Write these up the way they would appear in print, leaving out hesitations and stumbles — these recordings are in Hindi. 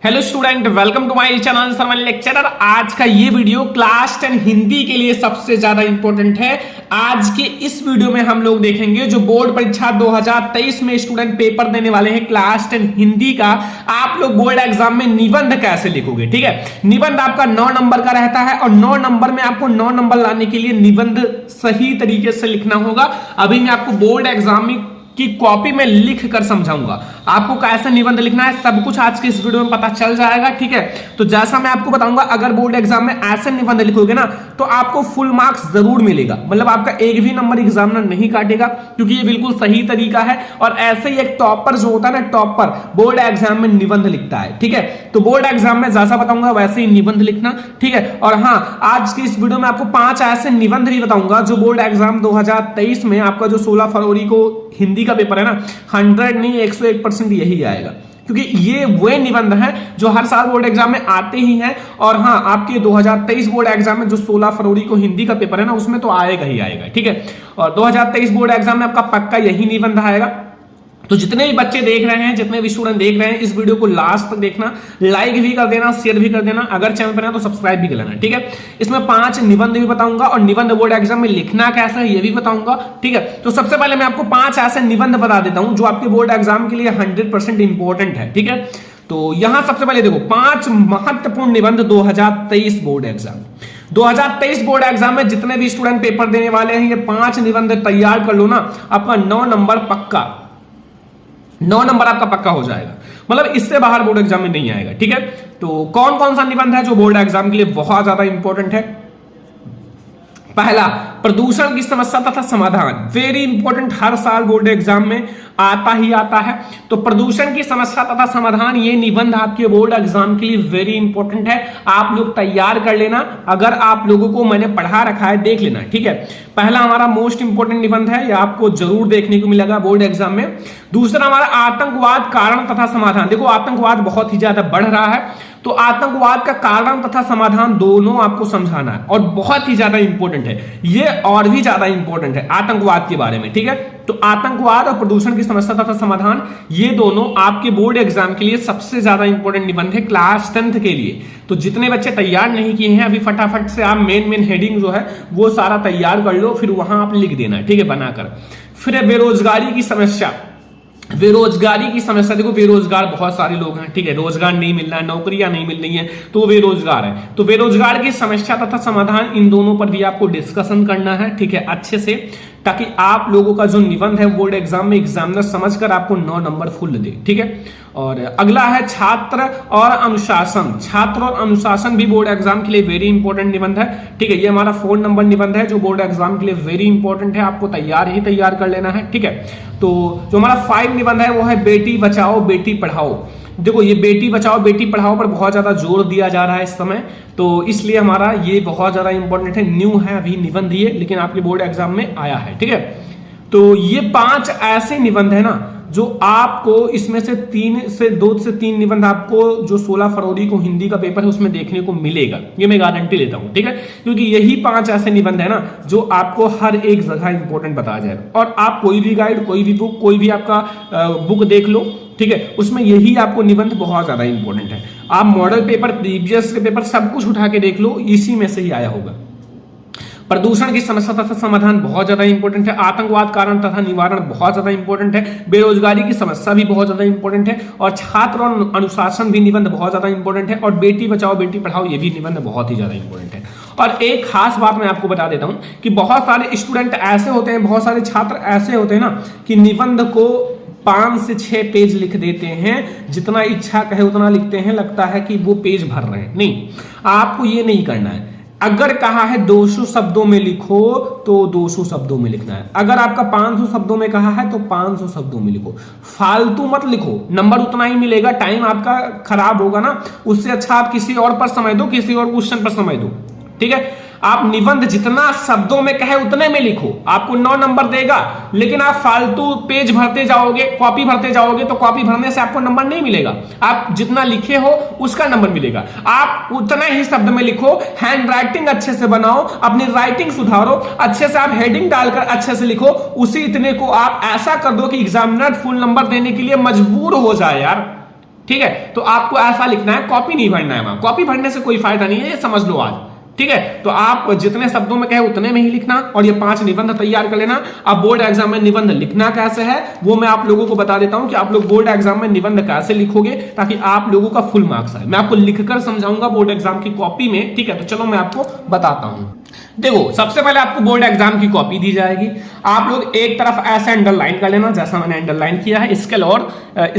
Hello student, welcome to my channel सरमन लेक्चरर। आज का ये वीडियो क्लास 10 हिंदी के लिए सबसे ज्यादा इंपॉर्टेंट है। आज के इस वीडियो में हम लोग देखेंगे जो बोर्ड परीक्षा 2023 में स्टूडेंट पेपर देने वाले हैं क्लास 10 हिंदी का, आप लोग बोर्ड एग्जाम में निबंध कैसे लिखोगे। ठीक है, निबंध आपका 9 नंबर का रहता है और 9 नंबर में आपको 9 नंबर लाने के लिए निबंध सही तरीके से लिखना होगा। अभी मैं आपको बोर्ड एग्जाम में की कॉपी में लिख कर समझाऊंगा आपको कैसे निबंध लिखना है। सब कुछ आज के इस वीडियो में पता चल जाएगा। ठीक है, तो जैसा मैं आपको बताऊंगा, अगर बोर्ड एग्जाम में ऐसे निबंध लिखोगे ना तो आपको फुल मार्क्स जरूर मिलेगा। मतलब आपका एक भी नंबर एग्जामिनर नहीं काटेगा, क्योंकि ये बिल्कुल सही तरीका है। और ऐसे ही एक टॉपर जो होता है ना, टॉपर बोर्ड एग्जाम में निबंध लिखता है। ठीक है, तो बोर्ड एग्जाम में जैसा बताऊंगा वैसे ही निबंध लिखना। ठीक है, और हाँ, आज की इस वीडियो में आपको 5 ऐसे निबंध भी बताऊंगा जो बोर्ड एग्जाम 2023 में आपका जो 16 फरवरी को हिंदी का पेपर है ना, 100 नहीं 101% यही आएगा, क्योंकि ये वे निबंध हैं जो हर साल बोर्ड एग्जाम में आते ही हैं। और हाँ, आपके 2023 बोर्ड एग्जाम में जो 16 फरवरी को हिंदी का पेपर है ना, उसमें तो आएगा ही आएगा। ठीक है, और 2023 बोर्ड एग्जाम में आपका पक्का यही निबंध आएगा। तो जितने भी बच्चे देख रहे हैं, जितने भी स्टूडेंट देख रहे हैं, इस वीडियो को लास्ट तक देखना, लाइक भी कर देना, शेयर भी कर देना, अगर चैनल पर है तो सब्सक्राइब भी कर लेना। ठीक है, इसमें 5 निबंध भी बताऊंगा और निबंध बोर्ड एग्जाम में लिखना कैसा है ये भी बताऊंगा। ठीक है, तो सबसे पहले मैं आपको 5 ऐसे निबंध बता देता हूं जो आपके बोर्ड एग्जाम के लिए 100% इंपॉर्टेंट है। ठीक है, तो यहां सबसे पहले देखो 5 महत्वपूर्ण निबंध 2023 बोर्ड एग्जाम 2023 बोर्ड एग्जाम में जितने भी स्टूडेंट पेपर देने वाले हैं, ये 5 निबंध तैयार कर लो ना, आपका 9 नंबर पक्का, 9 नंबर आपका पक्का हो जाएगा। मतलब इससे बाहर बोर्ड एग्जाम में नहीं आएगा। ठीक है, तो कौन कौन सा निबंध है जो बोर्ड एग्जाम के लिए बहुत ज्यादा इंपॉर्टेंट है। पहला, प्रदूषण की समस्या तथा समाधान, वेरी इंपॉर्टेंट, हर साल बोर्ड एग्जाम में आता ही आता है। तो प्रदूषण की समस्या तथा समाधान, ये निबंध आपके बोर्ड एग्जाम के लिए वेरी इंपॉर्टेंट है। आप लोग तैयार कर लेना, अगर आप लोगों को मैंने पढ़ा रखा है देख लेना। ठीक है, पहला हमारा मोस्ट इंपॉर्टेंट निबंध है, यह आपको जरूर देखने को मिलेगा बोर्ड एग्जाम में। दूसरा हमारा आतंकवाद कारण तथा समाधान। देखो आतंकवाद बहुत ही ज्यादा बढ़ रहा है, तो आतंकवाद का कारण तथा समाधान दोनों आपको समझाना है और बहुत ही ज्यादा इंपॉर्टेंट है ये, और भी ज्यादा इंपॉर्टेंट है आतंकवाद के बारे में। ठीक है, तो आतंकवाद और प्रदूषण की समस्या तथा समाधान, ये दोनों आपके बोर्ड एग्जाम के लिए सबसे ज्यादा इंपॉर्टेंट निबंध है क्लास 10th के लिए। तो जितने बच्चे तैयार नहीं किए हैं, अभी फटाफट से आप मेन हेडिंग जो है वो सारा तैयार कर लो, फिर वहां आप लिख देना। ठीक है, बनाकर। फिर बेरोजगारी की समस्या, बेरोजगारी की समस्या, देखो बेरोजगार बहुत सारे लोग हैं। ठीक है, रोजगार नहीं मिल रहा है, नौकरियां नहीं मिल रही हैं, तो बेरोजगार है। तो बेरोजगार की समस्या तथा समाधान, इन दोनों पर भी आपको डिस्कशन करना है। ठीक है, अच्छे से, ताकि आप लोगों का जो निबंध है बोर्ड एग्जाम में एग्जामिनर समझकर आपको 9 नंबर फुल दे। ठीक है, और अगला है छात्र और अनुशासन। छात्र और अनुशासन भी बोर्ड एग्जाम के लिए वेरी इंपॉर्टेंट निबंध है। ठीक है, ये हमारा 4 नंबर निबंध है जो बोर्ड एग्जाम के लिए वेरी इंपॉर्टेंट है, आपको तैयार कर लेना है। ठीक है, तो जो हमारा 5 निबंध है वो है बेटी बचाओ बेटी पढ़ाओ। देखो ये बेटी बचाओ बेटी पढ़ाओ पर बहुत ज्यादा जोर दिया जा रहा है इस समय, तो इसलिए हमारा ये बहुत ज्यादा इंपॉर्टेंट है। न्यू है अभी निबंध ये, लेकिन आपके बोर्ड एग्जाम में आया है। ठीक है, तो ये 5 ऐसे निबंध है ना जो आपको इसमें से 2 से 3 निबंध आपको जो 16 फरवरी को हिंदी का पेपर है उसमें देखने को मिलेगा, ये मैं गारंटी लेता हूं। ठीक है, क्योंकि यही 5 ऐसे निबंध है ना जो आपको हर एक जगह इंपॉर्टेंट बताया जाएगा। और आप कोई भी गाइड, कोई भी बुक, कोई भी आपका बुक देख लो, ठीक है, उसमें यही आपको निबंध बहुत ज्यादा इंपॉर्टेंट है। आप मॉडल पेपर, प्रीवियस पेपर सब कुछ उठा के देख लो, इसी में से ही आया होगा। प्रदूषण की समस्या तथा समाधान बहुत ज्यादा इंपॉर्टेंट है। आतंकवाद कारण तथा निवारण बहुत ज्यादा इंपॉर्टेंट है। बेरोजगारी की समस्या भी बहुत ज्यादा इंपॉर्टेंट है। और छात्र और अनुशासन भी निबंध बहुत ज्यादा इंपॉर्टेंट है। और बेटी बचाओ बेटी पढ़ाओ ये भी निबंध बहुत ही ज्यादा इंपॉर्टेंट है। और एक खास बात मैं आपको बता देता हूं कि बहुत सारे स्टूडेंट ऐसे होते हैं, बहुत सारे छात्र ऐसे होते हैं ना कि निबंध को 5 से 6 पेज लिख देते हैं, जितना इच्छा कहे उतना लिखते हैं, लगता है कि वो पेज भर रहे हैं। नहीं, आपको ये नहीं करना है। अगर कहा है 200 शब्दों में लिखो तो 200 शब्दों में लिखना है। अगर आपका 500 शब्दों में कहा है तो 500 शब्दों में लिखो, फालतू मत लिखो, नंबर उतना ही मिलेगा, टाइम आपका खराब होगा ना। उससे अच्छा आप किसी और पर समय दो, किसी और क्वेश्चन पर समय दो। ठीक है, आप निबंध जितना शब्दों में कहे उतने में लिखो, आपको 9 नंबर देगा। लेकिन आप फालतू पेज भरते जाओगे, कॉपी भरते जाओगे, तो कॉपी भरने से आपको नंबर नहीं मिलेगा। आप जितना लिखे हो उसका नंबर मिलेगा। आप उतना ही शब्द में लिखो, हैंड राइटिंग अच्छे से बनाओ, अपनी राइटिंग सुधारो, अच्छे से आप हेडिंग डालकर अच्छे से लिखो। उसी इतने को आप ऐसा कर दो कि एग्जामिनर फुल नंबर देने के लिए मजबूर हो जाए यार। ठीक है, तो आपको ऐसा लिखना है, कॉपी नहीं भरना है वहां, कॉपी भरने से कोई फायदा नहीं है, ये समझ लो आज। ठीक है, तो आप जितने शब्दों में कहे उतने में ही लिखना और ये 5 निबंध तैयार कर लेना। अब बोर्ड एग्जाम में निबंध लिखना कैसे है वो मैं आप लोगों को बता देता हूं कि आप लोग बोर्ड एग्जाम में निबंध कैसे लिखोगे ताकि आप लोगों का फुल मार्क्स आए। मैं आपको लिखकर समझाऊंगा बोर्ड एग्जाम की कॉपी में। ठीक है, तो चलो मैं आपको बताता हूं। देखो, सबसे पहले आपको बोर्ड एग्जाम की कॉपी दी जाएगी, आप लोग एक तरफ ऐसे अंडरलाइन कर लेना जैसा मैंने अंडरलाइन किया है स्केल और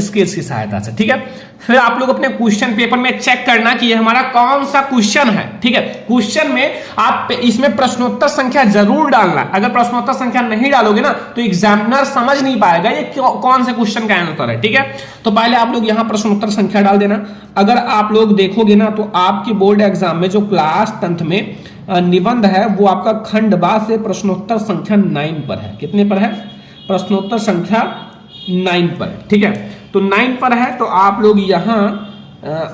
स्केल्स की सहायता से। ठीक है, फिर आप लोग अपने क्वेश्चन पेपर में चेक करना कि ये हमारा कौन सा क्वेश्चन है। ठीक है, क्वेश्चन में आप इसमें प्रश्नोत्तर संख्या जरूर डालना। अगर प्रश्नोत्तर संख्या नहीं डालोगे ना तो एग्जामिनर समझ नहीं पाएगा ये कौन से क्वेश्चन का आंसर है। ठीक है, तो पहले आप लोग यहां प्रश्नोत्तर संख्या डाल देना। अगर आप लोग देखोगे ना तो आपके बोर्ड एग्जाम में जो क्लास 10th में निबंध है वो आपका खंड बा से प्रश्नोत्तर संख्या 9 पर है। कितने पर है? प्रश्नोत्तर संख्या 9 पर। ठीक है, तो 9 पर है तो आप लोग यहां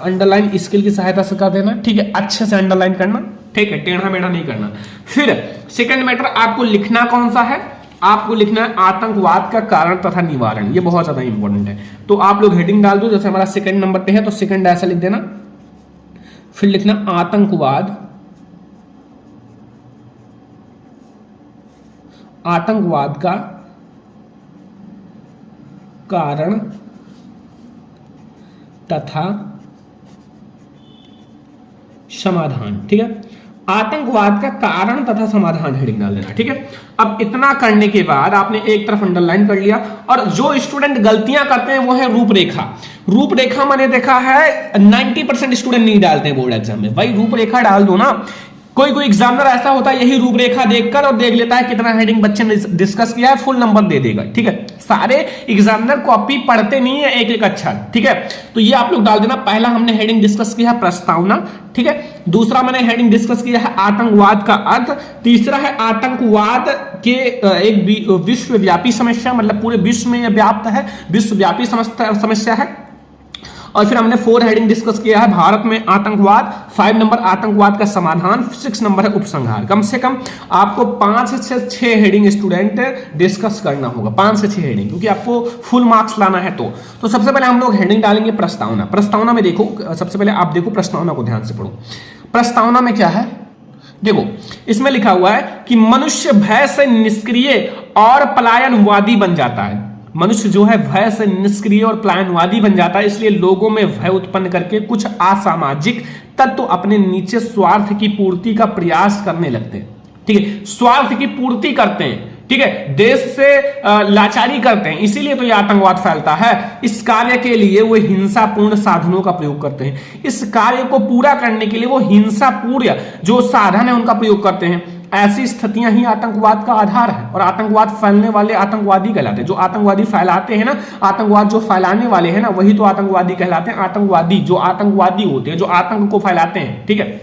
अंडरलाइन स्केल की सहायता से कर देना। ठीक है, अच्छे से अंडरलाइन करना। ठीक है, टेढ़ा मेढ़ा नहीं करना। फिर सेकंड मैटर आपको लिखना कौन सा है? आपको लिखना है आतंकवाद का कारण तथा निवारण। ये बहुत ज्यादा इंपॉर्टेंट है, तो आप लोग हेडिंग डाल दो। जैसे हमारा सेकंड नंबर पे है तो सेकंड ऐसा लिख देना, फिर लिखना आतंकवाद का कारण तथा समाधान। ठीक है, आतंकवाद का कारण तथा समाधान हेडिंग डाल देना। ठीक है, अब इतना करने के बाद आपने एक तरफ अंडरलाइन कर लिया और जो स्टूडेंट गलतियां करते हैं वो है रूपरेखा। रूपरेखा मैंने देखा है 90% स्टूडेंट नहीं डालते हैं बोर्ड एग्जाम में। भाई रूपरेखा डाल दो ना। कोई कोई एग्जामिनर ऐसा होता है यही रूपरेखा देखकर और देख लेता है कितना हेडिंग बच्चे ने डिस्कस किया है, फुल नंबर दे देगा। ठीक है, सारे एग्जामिनर कॉपी पढ़ते नहीं है एक एक अक्षर। ठीक है, तो ये आप लोग डाल देना। पहला हमने हेडिंग डिस्कस किया है प्रस्तावना। ठीक है, दूसरा मैंने हेडिंग डिस्कस किया है आतंकवाद का अर्थ। तीसरा है आतंकवाद के एक विश्वव्यापी समस्या, मतलब पूरे विश्व में यह व्याप्त है, विश्वव्यापी समस्या है। और फिर हमने 4 हेडिंग डिस्कस किया है भारत में आतंकवाद, 5 नंबर आतंकवाद का समाधान, 6 नंबर है उपसंहार। कम से कम आपको 5 से 6 हेडिंग स्टूडेंट डिस्कस करना होगा, 5 से 6 हेडिंग, क्योंकि आपको फुल मार्क्स लाना है। तो सबसे पहले हम लोग हेडिंग डालेंगे प्रस्तावना। प्रस्तावना में देखो, सबसे पहले आप देखो प्रस्तावना को ध्यान से पढ़ो। प्रस्तावना में क्या है देखो, इसमें लिखा हुआ है कि मनुष्य भय से निष्क्रिय और पलायनवादी बन जाता है। मनुष्य जो है भय से निष्क्रिय और पलायनवादी बन जाता है, इसलिए लोगों में भय उत्पन्न करके कुछ असामाजिक तत्व अपने नीचे स्वार्थ की पूर्ति का प्रयास करने लगते हैं। ठीक है, स्वार्थ की पूर्ति करते हैं। ठीक है, देश से लाचारी करते हैं, इसीलिए तो यह आतंकवाद फैलता है। इस कार्य के लिए वो हिंसापूर्ण साधनों का प्रयोग करते हैं। इस कार्य को पूरा करने के लिए वो हिंसापूर्ण जो साधन है उनका प्रयोग करते हैं। ऐसी स्थितियां ही आतंकवाद का आधार है और आतंकवाद फैलने वाले आतंकवादी कहलाते हैं। जो आतंकवादी फैलाते हैं ना, आतंकवाद जो फैलाने वाले हैं ना, वही तो आतंकवादी कहलाते हैं। आतंकवादी जो आतंकवादी होते हैं, जो आतंक को फैलाते हैं। ठीक है,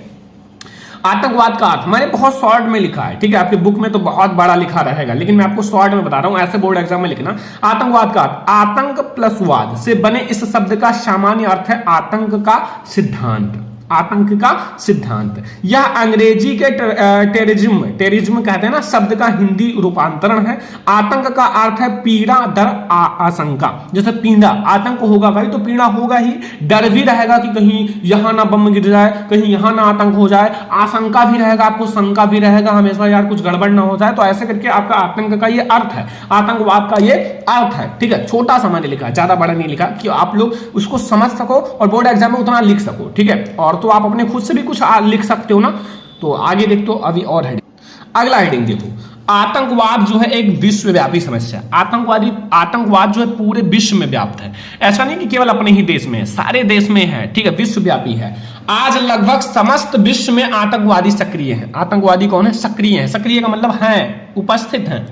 आतंकवाद का अर्थ मैंने बहुत शॉर्ट में लिखा है। ठीक है, आपके बुक में तो बहुत बड़ा लिखा रहेगा, लेकिन मैं आपको शॉर्ट में बता रहा हूं, ऐसे बोर्ड एग्जाम में लिखना। आतंकवाद का अर्थ आतंक प्लस वाद से बने इस शब्द का सामान्य अर्थ है आतंक का सिद्धांत। आतंक का सिद्धांत यह अंग्रेजी के टेररिज्म कहते हैं ना, शब्द का हिंदी रूपांतरण है। आतंक का अर्थ है पीड़ा, डर, आशंका। जैसे पीड़ा, आतंक होगा भाई तो पीड़ा होगा ही, डर भी रहेगा कि कहीं यहां ना बम गिर जाए, कहीं यहां ना आतंक हो जाए, आशंका भी रहेगा, आपको शंका भी रहेगा हमेशा यार कुछ गड़बड़ ना हो जाए। तो ऐसे करके आपका आतंक का ये अर्थ है, आतंकवाद का ये अर्थ है। ठीक है, छोटा सा मैंने लिखा, ज्यादा बड़ा नहीं लिखा, कि आप लोग उसको समझ सको और बोर्ड एग्जाम में उतना लिख सको। ठीक है, और तो आप अपने खुद से भी कुछ लिख सकते हो ना। तो आगे देखो अभी और हेडिंग, अगला हेडिंग देखो, आतंकवाद जो है एक विश्वव्यापी समस्या। आतंकवाद जो है पूरे विश्व में व्याप्त है। ऐसा नहीं कि केवल अपने ही देश में है, सारे देश में है। ठीक है, विश्वव्यापी है। आज लगभग समस्त विश्व में आतंकवादी सक्रिय हैं। आतंकवादी कौन है? सक्रिय है। सक्रिय का मतलब है, उपस्थित है।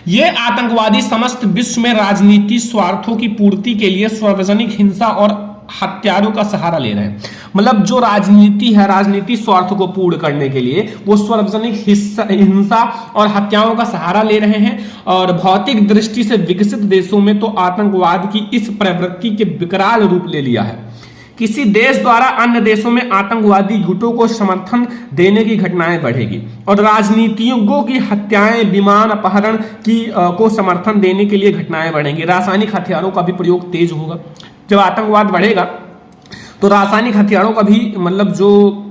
ये आतंकवादी समस्त विश्व में राजनीति स्वार्थों की पूर्ति के लिए सार्वजनिक हिंसा और हत्यारों का सहारा ले रहे हैं। मतलब जो राजनीति है, राजनीति स्वार्थ को पूर्ण करने के लिए वो सार्वजनिक हिंसा और हत्याओं का सहारा ले रहे हैं। और भौतिक दृष्टि से विकसित देशों में तो आतंकवाद की इस प्रवृत्ति के विकराल रूप ले लिया है। किसी देश द्वारा अन्य देशों में आतंकवादी गुटों को समर्थन देने की घटनाएं बढ़ेगी और राजनीतिज्ञों की हत्याएं, विमान अपहरण को समर्थन देने के लिए घटनाएं बढ़ेंगी। रासायनिक हथियारों का भी प्रयोग तेज होगा। जब आतंकवाद बढ़ेगा तो रासायनिक हथियारों का भी मतलब जो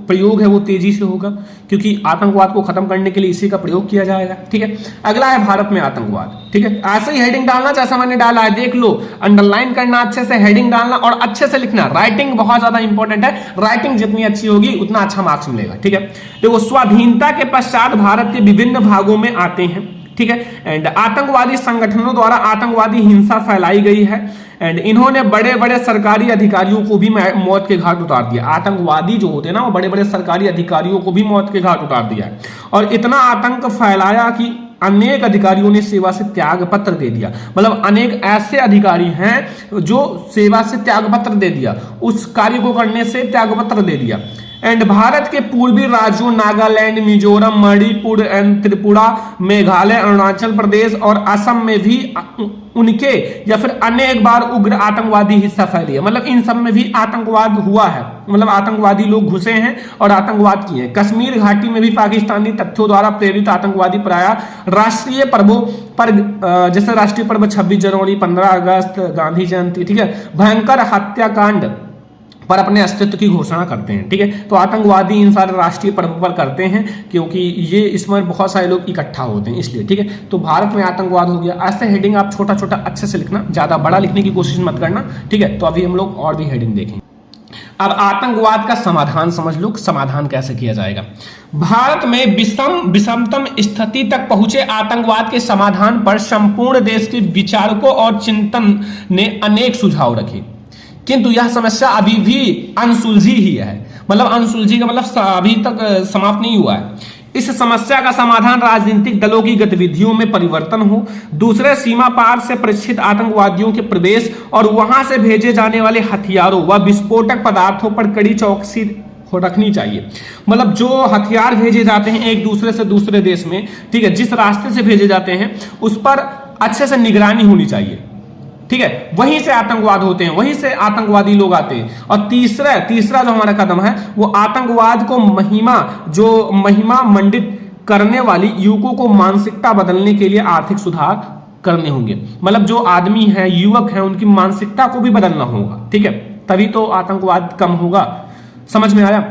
प्रयोग है वो तेजी से होगा, क्योंकि आतंकवाद को खत्म करने के लिए इसी का प्रयोग किया जाएगा। ठीक है, अगला है भारत में आतंकवाद। ठीक है, ऐसे ही हेडिंग डालना जैसा मैंने डाला है, देख लो, अंडरलाइन करना, अच्छे से हेडिंग डालना और अच्छे से लिखना। राइटिंग बहुत ज्यादा इंपॉर्टेंट है, राइटिंग जितनी अच्छी होगी उतना अच्छा मार्क्स मिलेगा। ठीक है, देखो, स्वाधीनता के पश्चात भारत के विभिन्न भागों में आते हैं। ठीक है, एंड आतंकवादी संगठनों द्वारा आतंकवादी हिंसा फैलाई गई है एंड इन्होंने बड़े बड़े सरकारी अधिकारियों को भी मौत के घाट उतार दिया। आतंकवादी जो होते हैं ना, वो बड़े बड़े सरकारी अधिकारियों को भी मौत के घाट उतार दिया है और इतना आतंक फैलाया कि अनेक अधिकारियों ने सेवा से त्याग पत्र दे दिया। मतलब अनेक ऐसे अधिकारी हैं जो सेवा से त्याग पत्र दे दिया, उस कार्य को करने से त्याग पत्र दे दिया। एंड भारत के पूर्वी राज्यों नागालैंड, मिजोरम, मणिपुर एंड त्रिपुरा, मेघालय, अरुणाचल प्रदेश और असम में भी उनके या फिर अनेक बार उग्र आतंकवादी हिस्सा फैली है। मतलब इन सब में भी आतंकवाद हुआ है, मतलब आतंकवादी लोग घुसे हैं और आतंकवाद किए हैं। कश्मीर घाटी में भी पाकिस्तानी तथ्यों द्वारा प्रेरित आतंकवादी प्राय राष्ट्रीय पर्वों पर, जैसे राष्ट्रीय पर्व 26 जनवरी, 15 अगस्त, गांधी जयंती, ठीक है, भयंकर हत्याकांड पर अपने अस्तित्व की घोषणा करते हैं। ठीक है, तो आतंकवादी इन सारे राष्ट्रीय पर्व पर करते हैं क्योंकि ये इसमें बहुत सारे लोग इकट्ठा होते हैं, इसलिए। ठीक है, तो भारत में आतंकवाद हो गया। ऐसे हेडिंग आप छोटा छोटा अच्छे से लिखना, ज्यादा बड़ा लिखने की कोशिश मत करना। ठीक है, तो अभी हम लोग और भी हेडिंग देखेंगे। अब आतंकवाद का समाधान समझ लो, समाधान कैसे किया जाएगा। भारत में विषमतम स्थिति तक पहुंचे आतंकवाद के समाधान पर संपूर्ण देश के विचारकों और चिंतन ने अनेक सुझाव रखे, किंतु यह समस्या अभी भी अनसुलझी ही है। मतलब अनसुलझी का मतलब अभी तक समाप्त नहीं हुआ है। इस समस्या का समाधान राजनीतिक दलों की गतिविधियों में परिवर्तन हो, दूसरे सीमा पार से प्रशिक्षित आतंकवादियों के प्रवेश और वहां से भेजे जाने वाले हथियारों व विस्फोटक पदार्थों पर कड़ी चौकसी रखनी चाहिए। मतलब जो हथियार भेजे जाते हैं एक दूसरे से दूसरे देश में, ठीक है, जिस रास्ते से भेजे जाते हैं उस पर अच्छे से निगरानी होनी चाहिए। ठीक है, वहीं से आतंकवाद होते हैं, वहीं से आतंकवादी लोग आते हैं। और तीसरा जो हमारा कदम है वो आतंकवाद को महिमा मंडित करने वाली युवकों को मानसिकता बदलने के लिए आर्थिक सुधार करने होंगे। मतलब जो आदमी है, युवक है, उनकी मानसिकता को भी बदलना होगा। ठीक है, तभी तो आतंकवाद कम होगा। समझ में आया।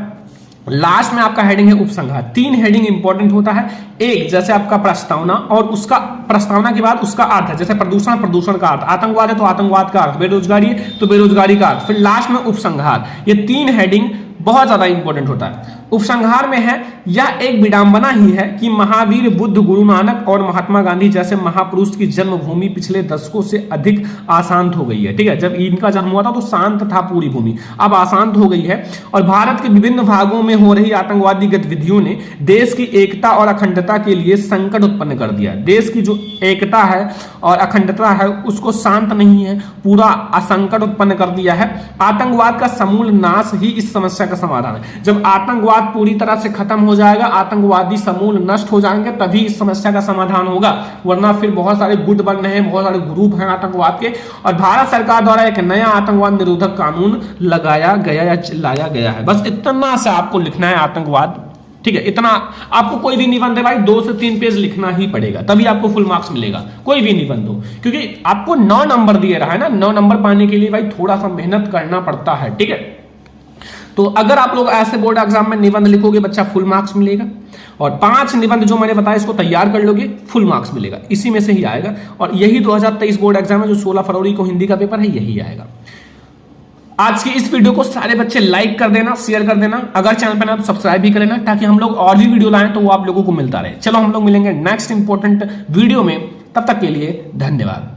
लास्ट में आपका हेडिंग है उपसंहार। 3 हेडिंग इंपॉर्टेंट होता है। एक, जैसे आपका प्रस्तावना और उसका प्रस्तावना के बाद उसका अर्थ है, जैसे प्रदूषण का अर्थ, आतंकवाद है तो आतंकवाद का अर्थ, बेरोजगारी है तो बेरोजगारी का अर्थ, फिर लास्ट में उपसंहार। ये 3 हेडिंग बहुत ज्यादा इंपॉर्टेंट होता है। उपसंहार में है, यह एक विडंबना ही है कि महावीर बुद्ध, गुरु नानक और महात्मा गांधी जैसे महापुरुष की जन्मभूमि पिछले दशकों से अधिक अशांत हो गई है। ठीक है, जब इनका जन्म हुआ था तो शांत था पूरी भूमि, अब अशांत हो गई है। और भारत के विभिन्न भागों में हो रही आतंकवादी गतिविधियों ने देश की एकता और अखंडता के लिए संकट उत्पन्न कर दिया। देश की जो एकता है और अखंडता है उसको शांत नहीं है, पूरा असंकट उत्पन्न कर दिया है। आतंकवाद का समूल नाश ही इस समस्या का समाधान है। जब आतंकवाद पूरी तरह से खत्म हो जाएगा, आतंकवादी समूल नष्ट हो जाएंगे, तभी इस समस्या का समाधान होगा। वरना फिर बहुत सारे गुट बन रहे हैं, बहुत सारे ग्रुप हैं आतंकवाद के। और भारत सरकार द्वारा एक नया आतंकवाद निरोधक कानून लगाया गया या लाया गया है। बस इतना सा आपको लिखना है आतंकवाद। ठीक है, इतना आपको कोई भी निबंध है भाई 2 से 3 पेज लिखना ही पड़ेगा, तभी आपको फुल मार्क्स मिलेगा। कोई भी निबंध हो, क्योंकि आपको 9 नंबर दिए रहा है ना, 9 नंबर पाने के लिए भाई थोड़ा सा मेहनत करना पड़ता है। ठीक है, तो अगर आप लोग ऐसे बोर्ड एग्जाम में निबंध लिखोगे बच्चा फुल मार्क्स मिलेगा। और 5 निबंध जो मैंने बताया इसको तैयार कर लोगे, फुल मार्क्स मिलेगा, इसी में से ही आएगा। और यही 2023 बोर्ड एग्जाम है जो 16 फरवरी को हिंदी का पेपर है, यही आएगा। आज की इस वीडियो को सारे बच्चे लाइक कर देना, शेयर कर देना, अगर चैनल पर ना तो सब्सक्राइब भी कर लेना, ताकि हम लोग और भी वीडियो लाएं तो वो आप लोगों को मिलता रहे। चलो हम लोग मिलेंगे नेक्स्ट इंपॉर्टेंट वीडियो में, तब तक के लिए धन्यवाद।